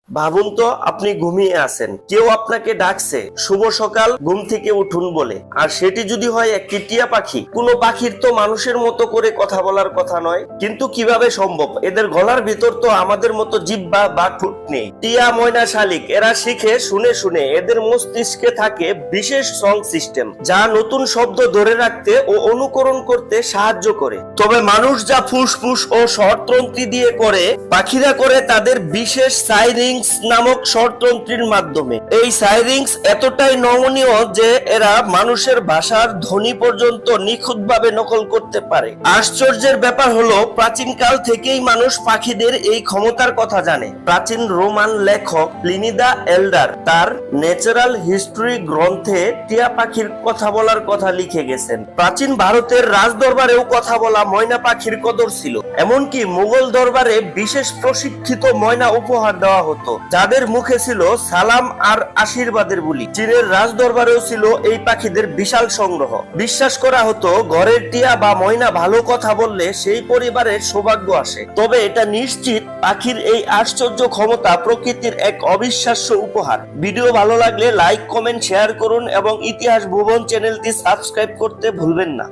ভাবুন তো, আপনি ঘুমিয়ে আছেন, কেউ আপনাকে ডাকছে শুভ সকাল, ঘুম থেকে উঠুন বলে, আর সেটি যদি হয় একটি টিয়া পাখি। কোনো পাখির তো মানুষের মতো করে কথা বলার কথা নয়, কিন্তু কিভাবে সম্ভব? এদের গলার ভিতর তো আমাদের মতো জিহ্বা বা ঠোঁট নেই। টিয়া, ময়না, শালিক এরা শিখে শুনে শুনে। এদের মস্তিষ্কে থাকে বিশেষ সং সিস্টেম, যা নতুন শব্দ ধরে রাখতে ও অনুকরণ করতে সাহায্য করে। তবে মানুষ যা ফুসফুস ও স্বরতন্ত্রী দিয়ে করে, পাখিরা করে তাদের বিশেষ সাইরিংস নামক স্বরতন্ত্রীর মাধ্যমে। এই সাইরিংস এতটাই নমনীয় যে এরা মানুষের ভাষার ধ্বনি পর্যন্ত নিখুঁতভাবে নকল করতে পারে। আশ্চর্যের ব্যাপার হলো, প্রাচীনকাল থেকেই মানুষ পাখিদের এই ক্ষমতার কথা জানে। প্রাচীন রোমান লেখক প্লিনি দ্য এল্ডার তার ন্যাচারাল হিস্ট্রি গ্রন্থে টিয়া পাখির কথা বলার কথা লিখে গেছেন। প্রাচীন ভারতের রাজদরবারেও কথা বলা ময়না পাখির কদর ছিল। এমনকি মুঘল দরবারে বিশেষ প্রশিক্ষিত ময়না উপহার দেওয়া হতো, যাদের মুখে ছিল সালাম আর আশীর্বাদের বুলি। চীনের রাজদরবারেও ছিল এই পাখিদের বিশাল সংগ্রহ। বিশ্বাস করা হতো, ঘরের টিয়া বা ময়না ভালো কথা বললে সেই পরিবারের সৌভাগ্য আসে। তবে এটা নিশ্চিত, পাখির এই আশ্চর্য ক্ষমতা প্রকৃতির এক অবিশ্বাস্য উপহার। ভিডিও ভালো লাগলে লাইক, কমেন্ট, শেয়ার করুন এবং ইতিহাস ভুবন চ্যানেলটি সাবস্ক্রাইব করতে ভুলবেন না।